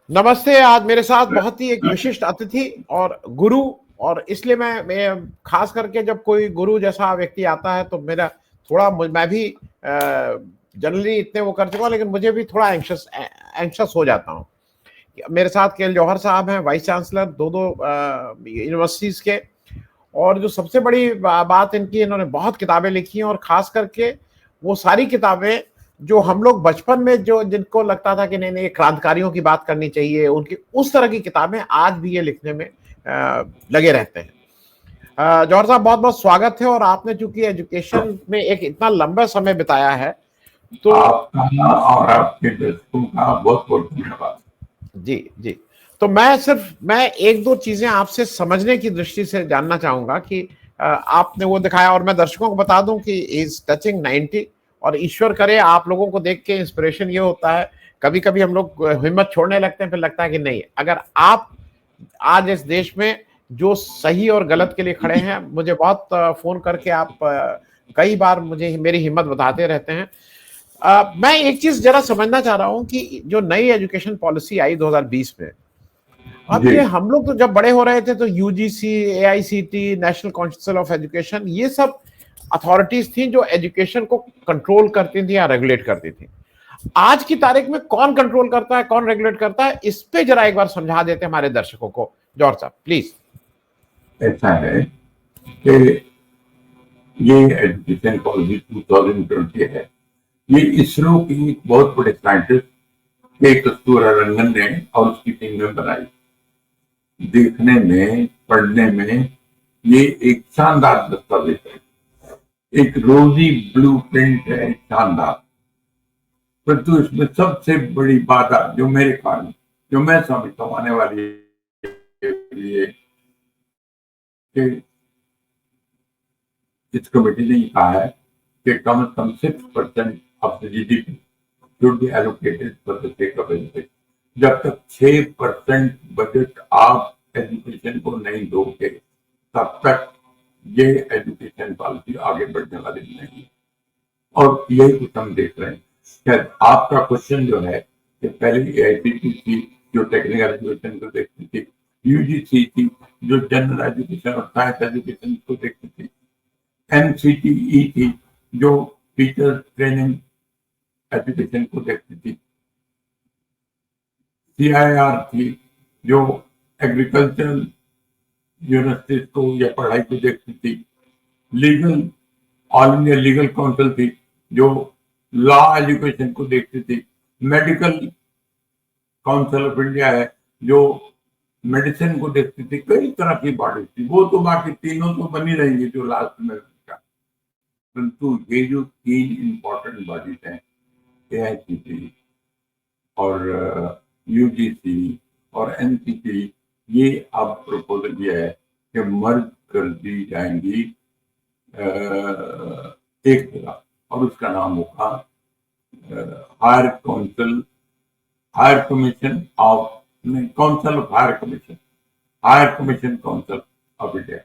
नमस्ते। आज मेरे साथ बहुत ही एक विशिष्ट अतिथि और गुरु, और इसलिए मैं खास करके जब कोई गुरु जैसा व्यक्ति आता है तो मेरा थोड़ा मैं भी जनरली इतने वो कर चुका हूँ, लेकिन मुझे भी थोड़ा एंक्शस हो जाता हूँ। मेरे साथ केएल जौहर साहब हैं, वाइस चांसलर दो दो यूनिवर्सिटीज के। और जो सबसे बड़ी बात इनकी, इन्होंने बहुत किताबें लिखी हैं, और खास करके वो सारी किताबें जो हम लोग बचपन में जो जिनको लगता था कि नहीं नहीं क्रांतिकारियों की बात करनी चाहिए, उनकी उस तरह की किताबें आज भी ये लिखने में लगे रहते हैं। जौहर साहब, बहुत बहुत स्वागत है। और आपने चूंकि एजुकेशन में एक इतना लंबा समय बिताया है, तो आपका और आपके दर्शकों का बहुत बहुत धन्यवाद। जी जी। तो मैं एक दो चीजें आपसे समझने की दृष्टि से जानना चाहूंगा कि आपने वो दिखाया, और मैं दर्शकों को बता दूं कि इज टचिंग 90। और ईश्वर करे आप लोगों को देख के इंस्पिरेशन ये होता है, कभी कभी हम लोग हिम्मत छोड़ने लगते हैं, फिर लगता है कि नहीं, अगर आप आज इस देश में जो सही और गलत के लिए खड़े हैं, मुझे बहुत फोन करके आप कई बार मुझे मेरी हिम्मत बताते रहते हैं। मैं एक चीज जरा समझना चाह रहा हूं कि जो नई एजुकेशन पॉलिसी आई 2020 में, अब जी ये हम लोग तो जब बड़े हो रहे थे तो UGC, AICT, national council of education, ये सब अथॉरिटीज थी जो एजुकेशन को कंट्रोल करती थी या रेगुलेट करती थी। आज की तारीख में कौन कंट्रोल करता है, कौन रेगुलेट करता है, इस पे जरा एक बार समझा देते हमारे दर्शकों को, जॉर्ज साहब प्लीज। ऐसा है कि ये एजुकेशन पॉलिसी 2020 है। ये इसरो की एक बहुत बड़े साइंटिस्ट के कस्तूरा रंगन ने और उसकी टीम ने बनाई। देखने में, पढ़ने में ये एक शानदार दस्तावेज है, एक रोजी ब्लू प्रिंट है, शानदार। परंतु इसमें सबसे बड़ी बाधा जो मेरे कारण, जो मैं समझता हूँ आने वाली है कि इस कमेटी ने कहा है कि कम से कम 6% of the GDP should be allocated for the sake of education. जब तक 6% बजट आप एजुकेशन को नहीं दोगे, तब तक ये एजुकेशन पॉलिसी आगे बढ़ने वाली नहीं है। और यही कुछ हम देख रहे हैं। शायद आपका क्वेश्चन जो है कि पहले एआईसीटी थी जो टेक्निकल एजुकेशन को देखती थी, यूजीसी थी जो जनरल एजुकेशन और साइंस एजुकेशन को देखती थी, एनसीटीई थी जो टीचर ट्रेनिंग एजुकेशन को देखती थी, सीआईआर थी जो एग्रीकल्चरल यूनिवर्सिटीज को या पढ़ाई को देखती थी, legal all India legal council थी जो लॉ एजुकेशन को देखती थी, मेडिकल काउंसिल ऑफ इंडिया है जो मेडिसिन को देखती थी। कई तरह की बॉडी थी, वो तो बाकी तीनों तो बनी रहेंगी जो लास्ट में। परंतु ये जो तीन इंपॉर्टेंट बॉडीज हैं, एआईसीटी और यूजीसी और एनसीटी, ये अब प्रपोजल ये है कि मर्ज कर दी जाएंगी एक जगह, और उसका नाम होगा higher council, higher commission of, council of higher commission, higher commission council of India,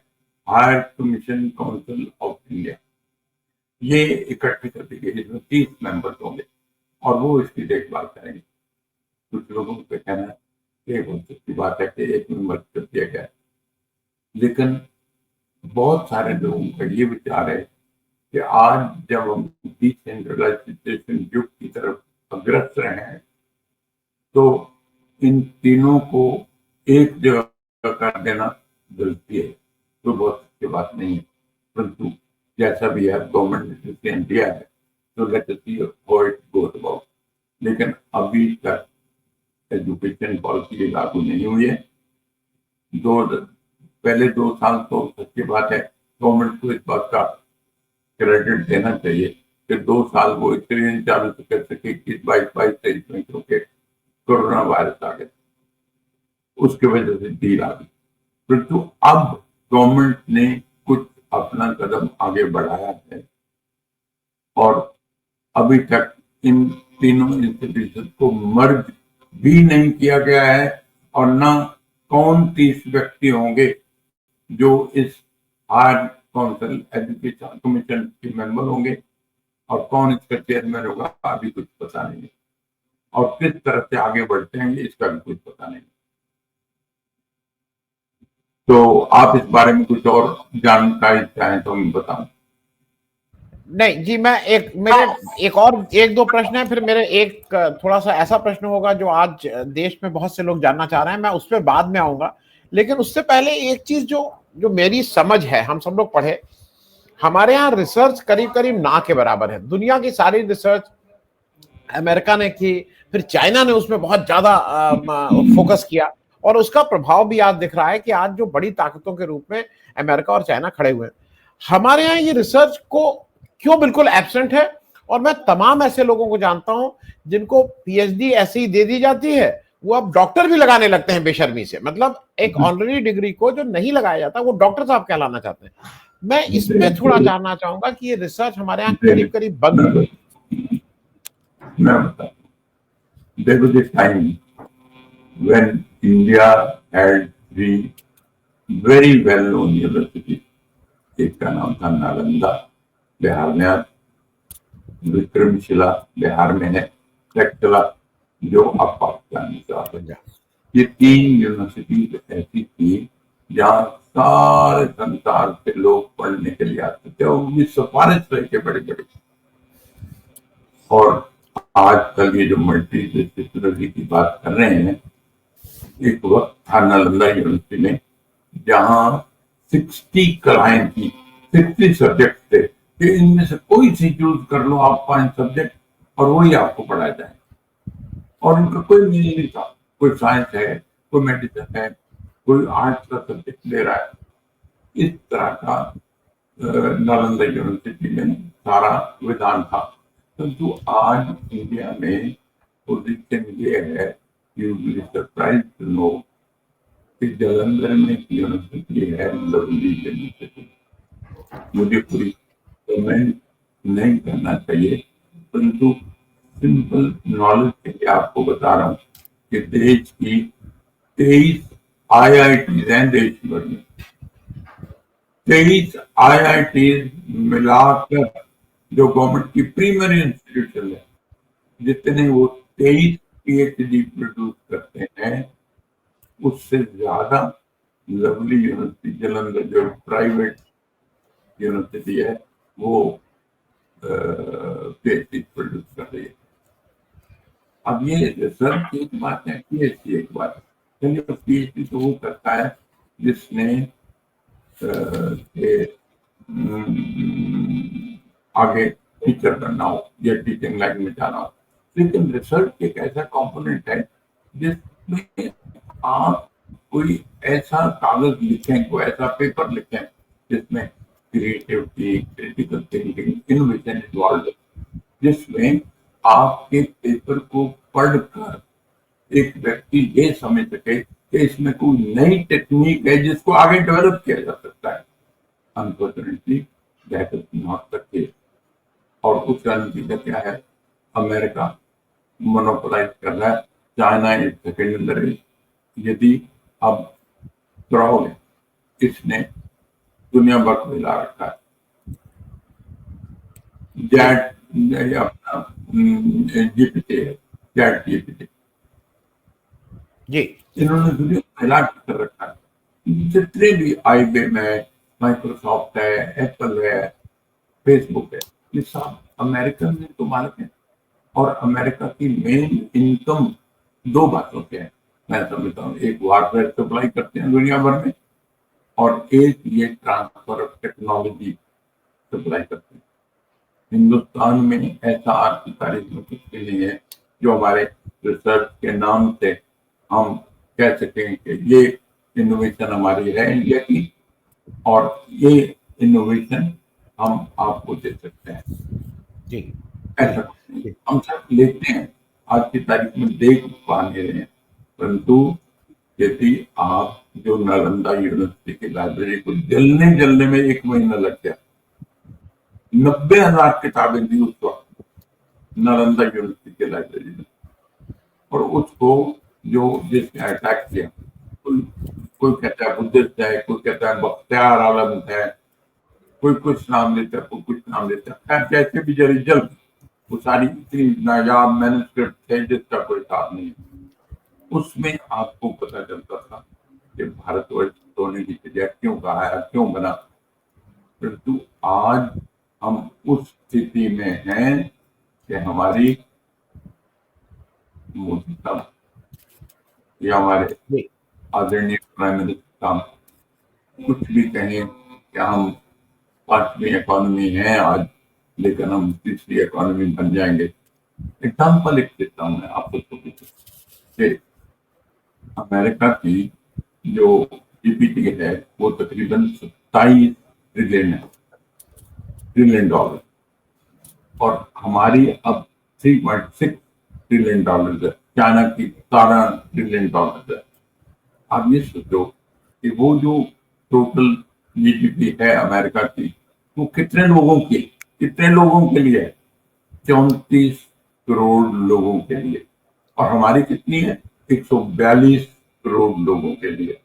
higher commission council of India. ये इकट्ठे कर दी गई, इसमें 30 मेंबर्स होंगे और वो इसकी देखभाल करेंगे। कुछ लोगों को कहना है कि बहुत सच्ची बात है कि एक मेंबर कर दिया गया है, लेकिन बहुत सारे लोगों का ये विचार है कि आज जब हम डिसेंट्रलाइजेशन युग की तरफ अग्रसर हैं, तो इन तीनों को एक जगह कर देना गलती है। तो बहुत अच्छी बात नहीं है, परंतु जैसा भी है, गवर्नमेंट ने डिसीजन दिया है, तो let us see how it goes about. लेकिन अभी तक एजुकेशन पॉलिसी लागू नहीं हुई है। पहले 2 साल तो सच्ची बात है, गवर्नमेंट को इस बात का क्रेडिट देना चाहिए कि 2 साल वो इसलिए चालू कर सके 21, 22, 23 में, क्योंकि कोरोना वायरस आ गया, उसकी वजह से डील आ गई। परंतु अब गवर्नमेंट ने कुछ अपना कदम आगे बढ़ाया है और अभी तक इन तीनों इंस्टीट्यूशन को मर्ज भी नहीं किया गया है, और ना कौन 30 व्यक्ति होंगे जो इस हायर काउंसिल एजुकेशन कमीशन के मेंबर होंगे और कौन इसका चेयरमैन होगा, अभी कुछ पता नहीं है। और किस तरह से आगे बढ़ते हैं इसका भी कुछ पता नहीं। तो आप इस बारे में कुछ और जानकारी चाहें तो मैं बताऊं। नहीं जी, मैं मेरे एक दो प्रश्न है, फिर मेरे एक थोड़ा सा ऐसा प्रश्न होगा जो आज देश में बहुत से लोग जानना चाह रहे हैं, मैं उस पर बाद में आऊंगा। लेकिन उससे पहले एक चीज जो जो मेरी समझ है, हम सब लोग पढ़े, हमारे यहाँ रिसर्च करीब करीब ना के बराबर है। दुनिया की सारी रिसर्च अमेरिका ने की, फिर चाइना ने उसमें बहुत ज्यादा फोकस किया, और उसका प्रभाव भी आज दिख रहा है कि आज जो बड़ी ताकतों के रूप में अमेरिका और चाइना खड़े हुए हैं। हमारे यहाँ ये रिसर्च को क्यों बिल्कुल एब्सेंट है? और मैं तमाम ऐसे लोगों को जानता हूं जिनको पीएचडी ऐसे ही दे दी जाती है, वो अब डॉक्टर भी लगाने लगते हैं बेशर्मी से। मतलब एक ऑनररी डिग्री को जो नहीं लगाया जाता वो डॉक्टर साहब कहलाना चाहते हैं। मैं इस पे थोड़ा जानना चाहूंगा कि ये रिसर्च हमारे यहाँ करीब करीब बंद है। मैं बताता हूं। There was a time when India had three very well-known universities. एक का नाम था नालंदा, बिहार में, विक्रमशिला बिहार में है, तक्षशिला जो अब पाकिस्तान में है। ये 3 यूनिवर्सिटीज ऐसी थी जहाँ सारे संसार से लोग पढ़ने के लिए आते थे, और उनकी सिफारिश रह के बड़े बड़े। और आजकल ये जो मल्टी डिसिप्लिनरी की बात कर रहे हैं, एक वक्त था नालंदा यूनिवर्सिटी में जहाँ 60 कलाएं थी, 60 सब्जेक्ट थे कि इनमें से कोई सी चूज कर लो आप 5 सब्जेक्ट, और वही आपको पढ़ाया जाए। और उनका कोई मीनिंग नहीं था, कोई साइंस है, कोई मेडिसिन है, कोई आर्ट्स का सब्जेक्ट ले रहा है। इस तरह का नालंदा यूनिवर्सिटी में सारा विधान था। परंतु आज इंडिया में पोजीशन ये है, you will be surprised to know कि जालंधर में एक यूनिवर्सिटी है, लवली यूनिवर्सिटी। मुझे पूरी कमेंट नहीं करना चाहिए, परंतु सिंपल नॉलेज के लिए आपको बता रहा हूँ कि देश की 23 IIT हैं देश भर में। 23 IIT मिलाकर जो गवर्नमेंट की प्राइमरी इंस्टीट्यूशन है, जितने वो 23 PhD प्रोड्यूस करते हैं, उससे ज्यादा लवली यूनिवर्सिटी जालंधर जो प्राइवेट यूनिवर्सिटी है वो PhD प्रोड्यूस कर रही है। अब ये रिसर्च की एक बात है, PhD एक बात है। चलिए, PhD तो वो करता है जिसने आगे टीचर बनना हो या टीचिंग लाइन में जाना हो। लेकिन रिसर्च एक ऐसा कंपोनेंट है जिसमें आप कोई ऐसा कागज लिखें, कोई ऐसा पेपर लिखें जिसमें creativity, critical thinking, innovation involve है, जिसमें आपके पेपर को पढ़कर एक व्यक्ति ये समझ सके कि इसमें कोई नई टेक्निक है जिसको आगे डेवलप किया जा सकता है। Unfortunately that is not the case. और उसका नतीजा क्या है? अमेरिका मोनोपोलाइज कर रहा है, China is second in the race. यदि अब क्राउड इसने दुनिया भर को हिला रखा है। जैट अपना GPT है, चैट GPT जी, इन्होंने दुनिया को हिला कर रखा है। जितने भी IBM है, माइक्रोसॉफ्ट है, एप्पल है, फेसबुक है, ये सब अमेरिकन ने तो मालिक है। और अमेरिका की मेन इनकम 2 बातों से है, मैं समझता हूँ। एक हार्डवेयर सप्लाई करते हैं दुनिया भर में, और एक ये ट्रांसफर ऑफ टेक्नोलॉजी सप्लाई करते हैं। हिंदुस्तान में ऐसा आज की तारीख में कुछ भी नहीं है जो हमारे रिसर्च के नाम से हम कह सकें कि ये इनोवेशन हमारी है इंडिया की, और ये इनोवेशन हम आपको दे सकते हैं। जी, ऐसा हम सब लेते हैं, आज की तारीख में देख पा नहीं रहे हैं। परंतु यदि आप जो नालंदा यूनिवर्सिटी की लाइब्रेरी को जलने में 1 महीना लग गया, 90,000 किताबें दी उस वक्त नालंदा यूनिवर्सिटी की लाइब्रेरी में, और उसको जो जिसने अटैक किया, कोई कहता है बुद्धिस्ट है, कोई कहता है बख्तियार आलम है, कोई कुछ नाम लेता है, कोई कुछ नाम लेता है, खैर जैसे भी जरी जल। वो सारी इतनी नायाब मैन्युस्क्रिप्ट थे जिसका कोई हिसाब नहीं। उसमें आपको पता चलता था कि भारतवर्ष सोने की चिड़िया क्यों कहा है, क्यों बना। परंतु आज हम उस स्थिति में हैं कि हमारी मोदी साहब या हमारे जी आदरणीय प्राइम मिनिस्टर साहब कुछ भी कहें कि हम 5वीं इकोनॉमी है आज, लेकिन हम 3री इकोनॉमी बन जाएंगे। एग्जाम्पल एक देता हूँ मैं आपको कि अमेरिका की जो जीडीपी है वो तकरीबन 27 ट्रिलियन डॉलर, और हमारी अब 3.6 ट्रिलियन डॉलर है। चाइना की 17 ट्रिलियन डॉलर है। आप ये सोचो कि वो जो टोटल जीडीपी है अमेरिका की, वो कितने लोगों के लिए है? 34 करोड़ लोगों के लिए। और हमारी कितनी है? 142 करोड़ लोगों के लिए।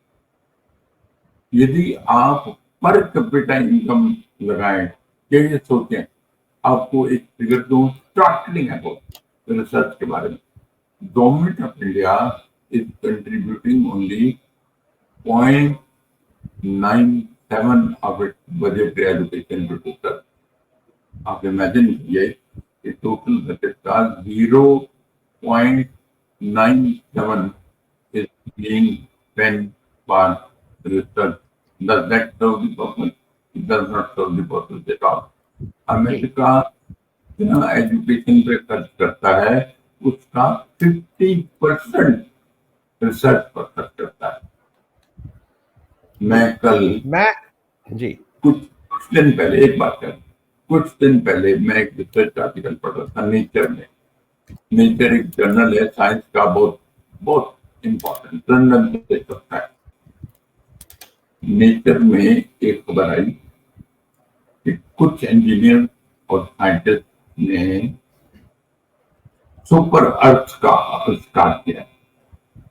यदि आप पर कैपिटा इनकम लगाएं, ये सोचें, आपको एक फिगर दूं स्टार्टलिंग है बहुत रिसर्च के बारे में। Government of India is contributing only 0.97 of its budgetary allocation to total। आप इमेजिन कीजिए कि टोटल बजट का 0.97 is being spent for research। Does that serve the purpose? It does not serve the purpose at all। America जितना education पे खर्च करता है उसका 50% रिसर्च पर खर्च करता है। मैं जी कुछ दिन पहले एक बात कर, कुछ दिन पहले मैं एक रिसर्च आर्टिकल पढ़ रहा था नेचर में। नेचर एक जर्नल है साइंस का, बहुत बहुत इंपॉर्टेंट जर्नल से सकता है। नेचर में एक खबर आई कि कुछ इंजीनियर और साइंटिस्ट ने सुपर अर्थ का आविष्कार किया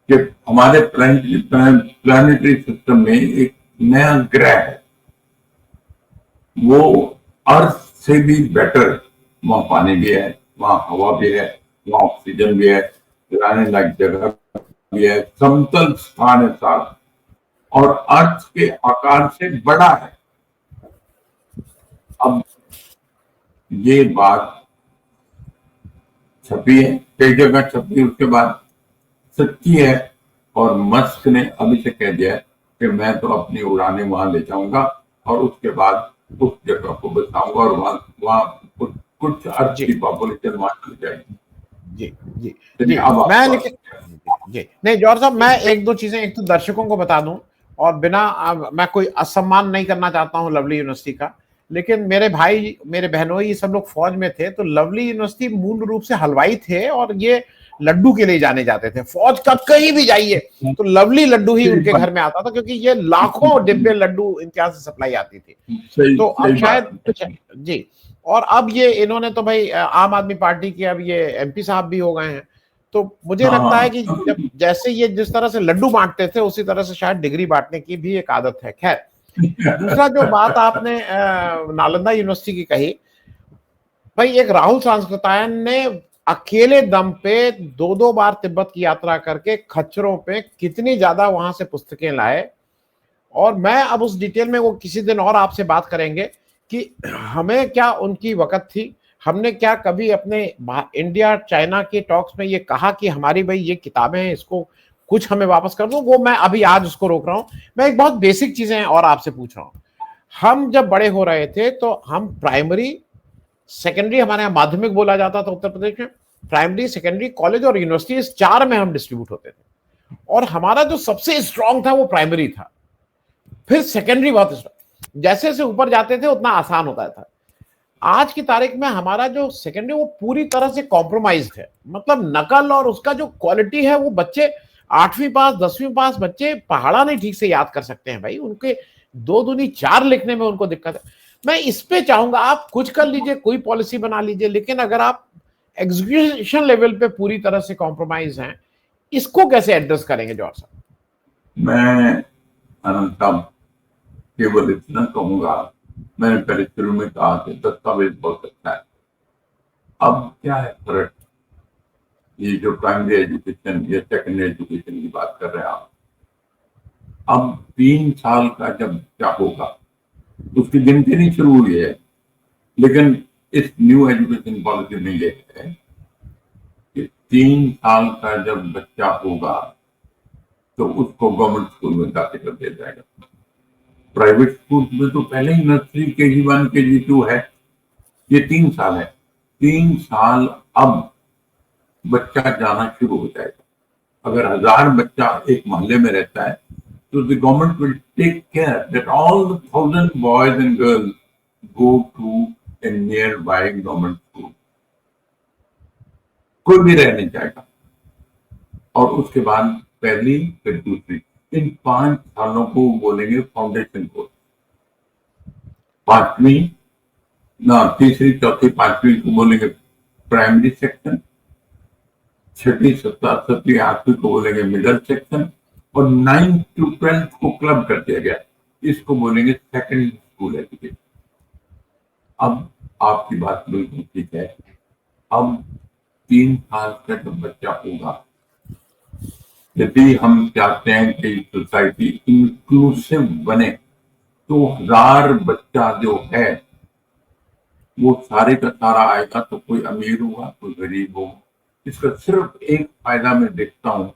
कि हमारे प्लानिटरी सिस्टम में एक नया ग्रह है, वो अर्थ से भी बेटर। वहां पानी भी है, वहां हवा भी है, वहां ऑक्सीजन भी है, रहने लायक जगह भी है, समतल स्थान है सारा, और अर्थ के आकार से बड़ा है। अब ये बात छपी है, कई जगह छपी, उसके बाद सच्ची है। और मस्क ने अभी से कह दिया है कि मैं तो अपनी उड़ानें वहां ले जाऊंगा और उसके बाद उस जगह को बचाऊंगा और वहां कुछ अर्थ की पॉपुलेशन वहां चली जाएगी। जी जी जी मैं लेकिन जी नहीं जौहर साहब, मैं एक दो चीजें एक तो दर्शकों को बता दूं, और बिना मैं कोई असम्मान नहीं करना चाहता हूं लवली यूनिवर्सिटी का, लेकिन मेरे भाई मेरे बहनोई ये सब लोग फौज में थे, तो लवली यूनिवर्सिटी मूल रूप से हलवाई थे और ये लड्डू के लिए जाने जाते थे। फौज का कहीं भी जाइए तो लवली लड्डू ही उनके घर में आता था, क्योंकि ये लाखों डिब्बे लड्डू इनके यहाँ से सप्लाई आती थी। तो अब शायद जी, और अब ये इन्होंने तो भाई आम आदमी पार्टी के अब ये एमपी साहब भी हो गए हैं। तो मुझे लगता है कि जब जैसे ये जिस तरह से लड्डू बांटते थे उसी तरह से शायद डिग्री बांटने की भी एक आदत है। खैर, दूसरा जो बात आपने नालंदा यूनिवर्सिटी की कही, भाई एक राहुल सांस्कृतायन ने अकेले दम पे 2-2 बार तिब्बत की यात्रा करके खच्चरों पे कितनी ज्यादा वहां से पुस्तकें लाए। और मैं अब उस डिटेल में वो किसी दिन और आपसे बात करेंगे कि हमें क्या उनकी वक़्त थी, हमने क्या कभी अपने इंडिया चाइना के टॉक्स में ये कहा कि हमारी भाई ये किताबें हैं, इसको कुछ हमें वापस कर दो। वो मैं अभी आज उसको रोक रहा हूं। मैं एक बहुत बेसिक चीजें और आपसे पूछ रहा हूं। हम जब बड़े हो रहे थे तो हम प्राइमरी सेकेंडरी, हमारे यहाँ माध्यमिक बोला जाता था उत्तर प्रदेश में, प्राइमरी सेकेंडरी कॉलेज और यूनिवर्सिटी, इस 4 में हम डिस्ट्रीब्यूट होते थे। और हमारा जो सबसे स्ट्रांग था वो प्राइमरी था, फिर सेकेंडरी बहुत स्ट्रांग। जैसे जैसे ऊपर जाते थे उतना आसान होता था। आज की तारीख में हमारा जो सेकेंडरी वो पूरी तरह से कॉम्प्रोमाइज है। मतलब नकल और उसका जो क्वालिटी है, वो बच्चे 8वीं पास 10वीं पास बच्चे पहाड़ा नहीं ठीक से याद कर सकते हैं भाई, उनके 2 दूनी 4 लिखने में उनको दिक्कत है। मैं इस पे चाहूंगा आप कुछ कर लीजिए, कोई पॉलिसी बना लीजिए, लेकिन अगर आप एग्जीक्यूशन लेवल पे पूरी तरह से कॉम्प्रोमाइज हैं, इसको कैसे एड्रेस करेंगे जौहर साहब? मैं अनंत साहब केवल इतना कहूंगा, मैंने पहले शुरू में कहा कि दस्तावेज बहुत अच्छा है। अब क्या है फर्क, ये जो प्राइमरी एजुकेशन या सेकेंडरी एजुकेशन की बात कर रहे हैं आप, अब 3 साल का जब क्या होगा उसकी गिनती नहीं शुरू हुई है, लेकिन इस न्यू एजुकेशन पॉलिसी में ये है कि 3 साल का जब बच्चा होगा तो उसको गवर्नमेंट स्कूल में दाखिल कर दिया जाएगा। प्राइवेट स्कूल में तो पहले ही नर्सरी KG1 KG2 है, ये 3 साल है। 3 साल अब बच्चा जाना शुरू हो जाएगा। अगर 1000 बच्चा एक मोहल्ले में रहता है तो the government will take care that all the 1000 boys and girls go to a nearby government school, कोई भी रह नहीं जाएगा। और उसके बाद पहली फिर दूसरी, इन 5 सालों को बोलेंगे फाउंडेशन कोर्स। 5वीं ना, तीसरी चौथी 5वीं को बोलेंगे प्राइमरी सेक्शन, 6ठी 7वीं 8वीं को बोलेंगे मिडिल सेक्शन, और 9th to 12th को क्लब कर दिया गया, इसको बोलेंगे सेकेंडरी स्कूल एजुकेशन। अब आपकी बात बिल्कुल ठीक है। अब 3 साल का जब बच्चा होगा, यदि हम चाहते हैं कि सोसाइटी इंक्लूसिव बने तो 1000 बच्चा जो है वो सारे का सारा आएगा, तो कोई अमीर होगा कोई गरीब होगा। इसका सिर्फ एक फायदा मैं देखता हूँ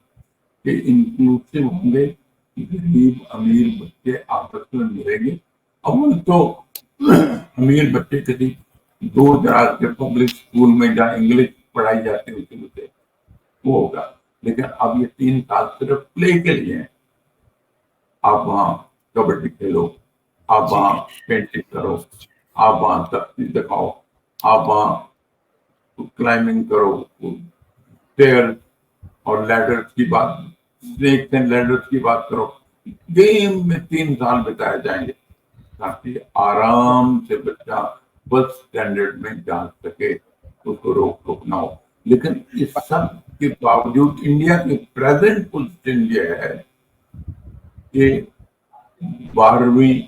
कि इंक्लूसिव होंगे, गरीब अमीर बच्चे आपस में मिलेंगे। अमूल तो अमीर बच्चे किसी दूर दराज के पब्लिक स्कूल में जहाँ इंग्लिश पढ़ाई जाती है उसी से वो होगा, लेकिन अब ये 3 साल सिर्फ प्ले के लिए हैं। आप वहाँ कबड्डी खेलो, आप वहाँ पेंटिंग करो, आप वहाँ तख्ती दिखाओ, आप वहाँ क्लाइंबिंग करो, स्टेयर और लैडर्स की बात, स्नेक्स एंड लैडर्स की बात करो। गेम में 3 साल बिताए जाएंगे ताकि आराम से बच्चा फर्स्ट स्टैंडर्ड में जा सके, उसको रोक टोक ना हो। लेकिन इस सब के बावजूद इंडिया की प्रेजेंट पोजीशन ये है कि 12वीं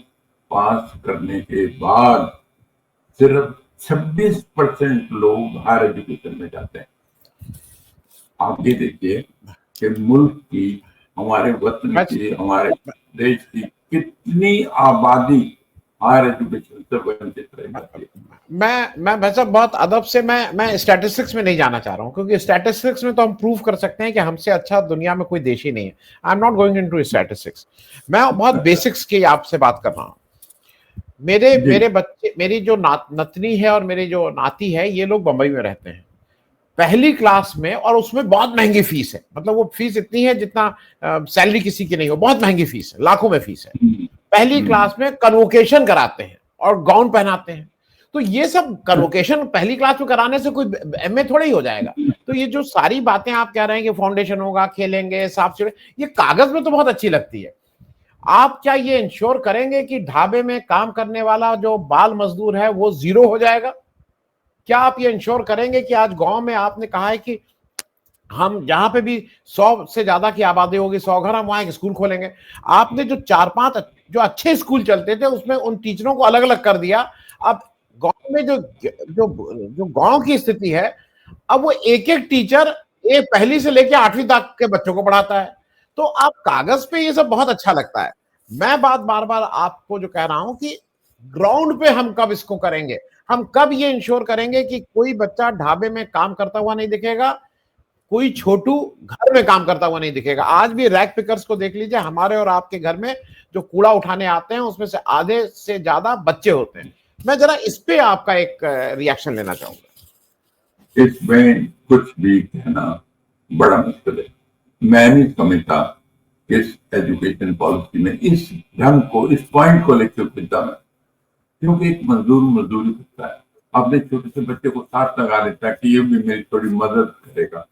पास करने के बाद सिर्फ 26% लोग हायर एजुकेशन में जाते हैं। आप ये देखिए कि मुल्क की, हमारे वतन की, हमारे देश की कितनी आबादी हायर एजुकेशन से वंचित रह जाती है। मैं वैसे बहुत अदब से मैं स्टैटिस्टिक्स में नहीं जाना चाह रहा हूँ, क्योंकि स्टैटिस्टिक्स में तो हम प्रूव कर सकते हैं कि हमसे अच्छा दुनिया में कोई देश ही नहीं है। I am not going into statistics. मैं बहुत बेसिक्स की आपसे बात कर रहा हूँ। मेरे बच्चे, मेरी जो नतनी है और मेरी जो नाती है, ये लोग बंबई में रहते हैं पहली क्लास में, और उसमें बहुत महंगी फीस है। मतलब वो फीस इतनी है जितना सैलरी किसी की नहीं हो, बहुत महंगी फीस है, लाखों में फीस है। पहली क्लास में कन्वोकेशन कराते हैं और गाउन पहनाते हैं। तो ये सब कन्वोकेशन पहली क्लास में कराने से कोई MA थोड़ा ही हो जाएगा। तो ये जो सारी बातें आप कह रहे हैं कि फाउंडेशन होगा, खेलेंगे, साफ सुथरे, ये कागज में तो बहुत अच्छी लगती है। आप क्या ये इंश्योर करेंगे कि ढाबे में काम करने वाला जो बाल मजदूर है वो 0 हो जाएगा? क्या आप ये इंश्योर करेंगे कि आज गांव में आपने कहा है कि हम जहां पे भी 100 से ज्यादा की आबादी होगी, 100 घर, हम वहां एक स्कूल खोलेंगे। आपने जो 4-5 जो अच्छे स्कूल चलते थे उसमें उन टीचरों को अलग अलग कर दिया। अब गांव में जो जो जो गांव की स्थिति है, अब वो एक एक टीचर एक पहली से लेकर 8वीं तक के बच्चों को पढ़ाता है। तो आप कागज पे ये सब बहुत अच्छा लगता है। मैं बात बार बार आपको जो कह रहा हूं कि ग्राउंड पे हम कब इसको करेंगे, हम कब ये इंश्योर करेंगे कि कोई बच्चा ढाबे में काम करता हुआ नहीं दिखेगा, कोई छोटू घर में काम करता हुआ नहीं दिखेगा। आज भी रैक पिकर्स को देख लीजिए, हमारे और आपके घर में जो कूड़ा उठाने आते हैं उसमें से आधे से ज्यादा बच्चे होते हैं। मैं जरा इस पे आपका एक रिएक्शन लेना चाहूंगा। इसमें कुछ भी कहना बड़ा मुश्किल है। मैं नहीं समझता इस एजुकेशन पॉलिसी में इस ढंग को, इस पॉइंट को लेकर चिंता में, क्योंकि एक मजदूर मजदूरी करता है, अपने छोटे से बच्चे को साथ लगा लेता है कि ये भी मेरी थोड़ी मदद करेगा।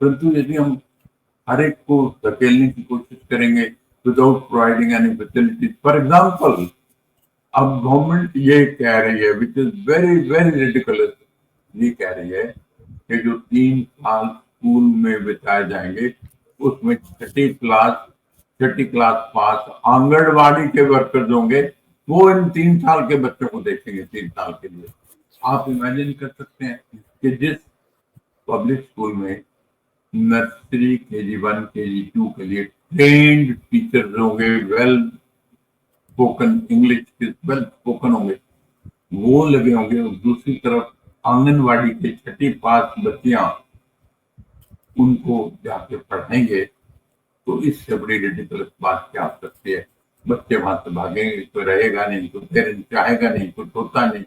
परंतु यदि हम हर एक को धकेलने की कोशिश करेंगे without providing any facilities, for example अब गवर्नमेंट ये कह रही है, which is very very ridiculous, ये कह रही है कि जो 3 साल स्कूल में बिताए जाएंगे उसमें 6ठी क्लास पास आंगनबाड़ी के वर्कर्स होंगे, वो इन 3 साल के बच्चों को देखेंगे 3 साल के लिए। आप इमेजिन कर सकते हैं कि जिस पब्लिक स्कूल में नर्सरी KG1 KG2 के लिए ट्रेंड टीचर्स होंगे, वेल स्पोकन इंग्लिश के वेल स्पोकन होंगे, वो लगे होंगे, और दूसरी तरफ आंगनवाड़ी के 6ठी पास बच्चियां उनको जाके पढ़ाएंगे, तो इससे बड़ी रिडिकुलस बात क्या हो सकती है। बच्चे वहां से भागेंगे, कोई रहेगा नहीं, कोई पेरेंट चाहेगा नहीं, कुछ होता नहीं।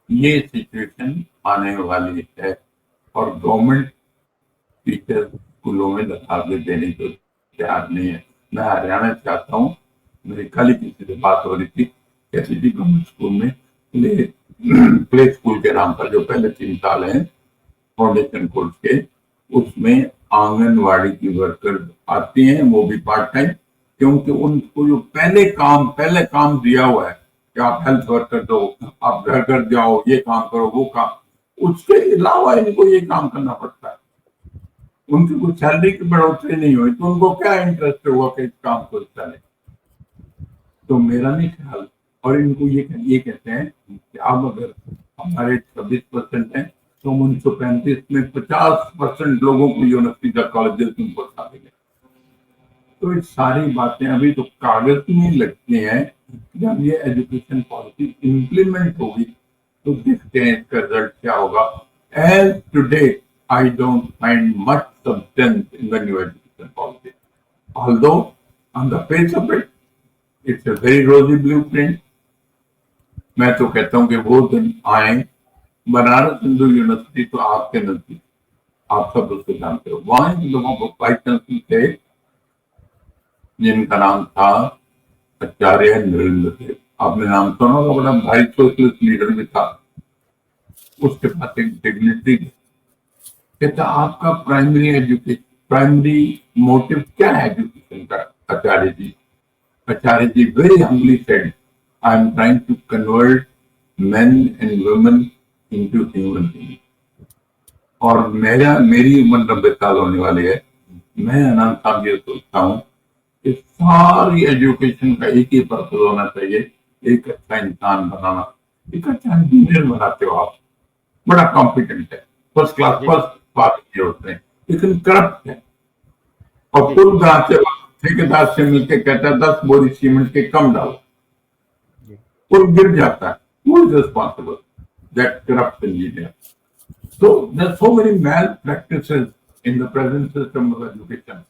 ये सिचुएशन आने वाली है और गवर्नमेंट टीचर स्कूलों में दरखास्त देने को तैयार नहीं है। मैं हरियाणा से आता हूँ, मेरी कल ही किसी से बात हो रही थी, कैसी थी गवर्नमेंट स्कूल में प्ले स्कूल के नाम पर जो पहले 3 साल हैं फाउंडेशन कोर्स के, उसमें आंगनवाड़ी की वर्कर आती हैं, वो भी पार्ट टाइम, क्योंकि उनको जो पहले काम दिया हुआ है कि आप हेल्थ वर्कर दो, आप घर घर जाओ, ये काम करो, वो काम, उसके अलावा इनको ये काम करना पड़ता है। उनकी कुछ सैलरी की बढ़ोतरी नहीं हुई तो उनको क्या इंटरेस्ट होगा कि इस काम को चले। तो मेरा नहीं ख्याल, और इनको ये कहते हैं कि अब अगर हमारे 26% है तो 1935 में 50% लोगों को यूनिवर्सिटी का कॉलेज उनको पहुंचा देंगे। तो ये सारी बातें अभी तो कागज में लगती हैं, जब ये एजुकेशन पॉलिसी इम्प्लीमेंट होगी तो देखते हैं इसका रिजल्ट क्या होगा। As today I don't find much substance in the new education policy. Although, on the face of it, it's a very rosy blueprint. मैं तो कहता हूँ कि वो दिन आए, बनारस हिंदू यूनिवर्सिटी तो आपके नजदीक, आप सब उसको जानते हो, वहां के लोगों को वाइस चांसलर थे जिनका नाम था आचार्य नरेंद्र देव। आपने नाम सुना होगा, बड़ा भारी सोशलिस्ट लीडर भी था। उसके पास एक डिग्निटी, कहता आपका प्राइमरी मोटिव क्या है एजुकेशन का? Acharya ji very humbly said, I am trying to convert men and women into human being. और मेरी उम्र 90 साल होने वाली है, मैं अनंत साहब ये सोचता हूँ कि सारी एजुकेशन का एक ही पर्पज होना चाहिए, एक अच्छा इंसान बनाना। एक अच्छा इंजीनियर बनाते हो आप, बड़ा कॉम्पिटेंट है, फर्स्ट क्लास फर्स्ट होते हैं, लेकिन करप्ट है, और पुल बनाते वक्त ठेकेदार से मिलकर कहता है 10 बोरी सीमेंट के कम डालो, पुल गिर जाता है। Who is responsible? That corrupt engineer. So there are so many malpractices in the present system of education.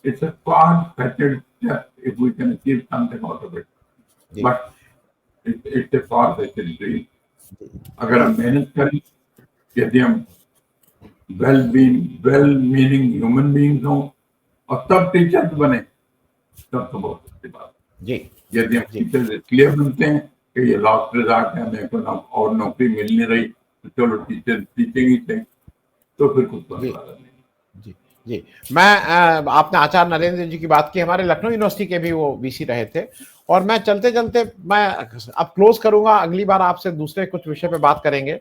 It's a far-fetched step if we can achieve something out of it. But it's a far-fetched dream. अगर हम मेहनत करें, यदि हम well meaning human beings हों और तब teachers बने, तब तो बहुत अच्छी बात है। यदि हम टीचर्स इसलिए बनते हैं कि ये लास्ट रिजल्ट है, मेरे को और नौकरी मिल नहीं रही, तो चलो टीचर टीचिंग ही थे, तो फिर कुछ बनने वाला नहीं। जी, मैं आपने आचार्य नरेंद्र जी की बात की, हमारे लखनऊ यूनिवर्सिटी के भी वो वीसी रहे थे। और मैं चलते चलते मैं अब क्लोज करूंगा, अगली बार आपसे दूसरे कुछ विषय पे बात करेंगे।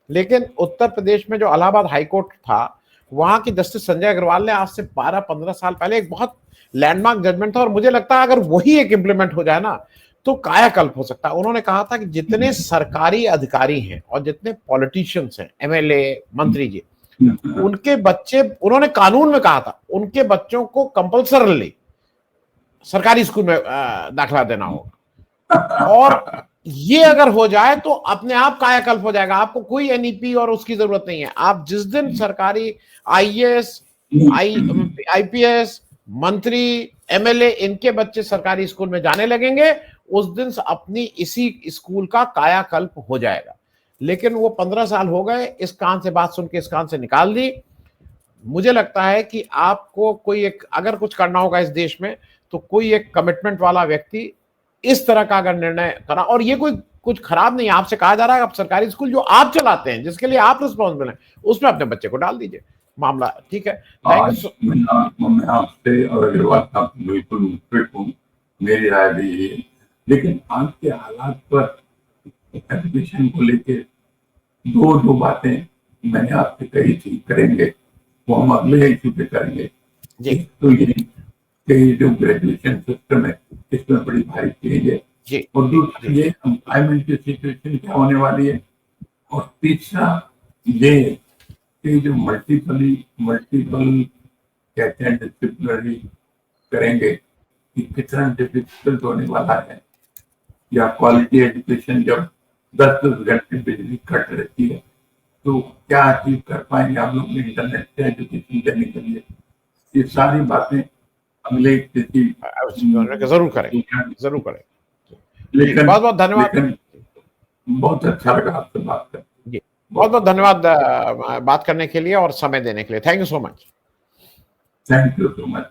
लेकिन उत्तर प्रदेश में जो इलाहाबाद हाईकोर्ट था, वहां की जस्टिस संजय अग्रवाल ने आज से 12-15 साल पहले एक बहुत लैंडमार्क जजमेंट था, और मुझे लगता है अगर वही एक इम्प्लीमेंट हो जाए ना तो कायाकल्प हो सकता है। उन्होंने कहा था कि जितने सरकारी अधिकारी हैं और जितने पॉलिटिशियंस हैं, एमएलए, मंत्री जी, उनके बच्चे, उन्होंने कानून में कहा था उनके बच्चों को कंपल्सरली सरकारी स्कूल में दाखिला देना होगा। और ये अगर हो जाए तो अपने आप कायाकल्प हो जाएगा, आपको कोई एनईपी और उसकी जरूरत नहीं है। आप जिस दिन सरकारी आईएएस, आईपीएस, मंत्री, एमएलए, इनके बच्चे सरकारी स्कूल में जाने लगेंगे, उस दिन अपनी इसी स्कूल का कायाकल्प हो जाएगा। लेकिन वो 15 साल हो गए, इस कान से बात सुन के इस कान से निकाल दी। मुझे लगता है कि आपको कोई एक, अगर कुछ करना होगा इस देश में, तो कोई एक कमिटमेंट वाला व्यक्ति इस तरह का अगर निर्णय करा, और ये कोई कुछ खराब नहीं, आपसे कहा जा रहा है आप सरकारी स्कूल जो आप चलाते हैं, जिसके लिए आप रिस्पॉन्सिबल हैं, उसमें अपने बच्चे को डाल दीजिए, मामला ठीक है। मैं आपसे और अग्रवाल साहब बिल्कुल मुतफिक हूँ, मेरी राय भी यही है। लेकिन आज के हालात पर एजुकेशन को लेके दो बातें मैंने आपसे कही थी, करेंगे वो हम अगले इश्यू पे करेंगे। तो ये जो ग्रेजुएशन सिस्टम है, इसमें बड़ी भारी चेंज है, और दूसरा ये एम्प्लॉयमेंट की सिचुएशन क्या होने वाली है, और तीसरा ये जो मल्टीपल कहते हैं डिसिप्लिनरी करेंगे कि कितना डिफिकल्ट होने वाला है, या क्वालिटी एजुकेशन जब 10-10 घंटे बिजली कट रहती है तो क्या अचीव कर पाएंगे हम लोग इंटरनेट से एजुकेशन देने के लिए। ये सारी बातें अगले किसी जरूर करें, जरूर करें। लेकिन बहुत बहुत धन्यवाद। लेकिन बहुत अच्छा लगा आपसे बात कर। जी, बहुत बहुत धन्यवाद बात करने के लिए और समय देने के लिए। Thank you so much. Thank you so much.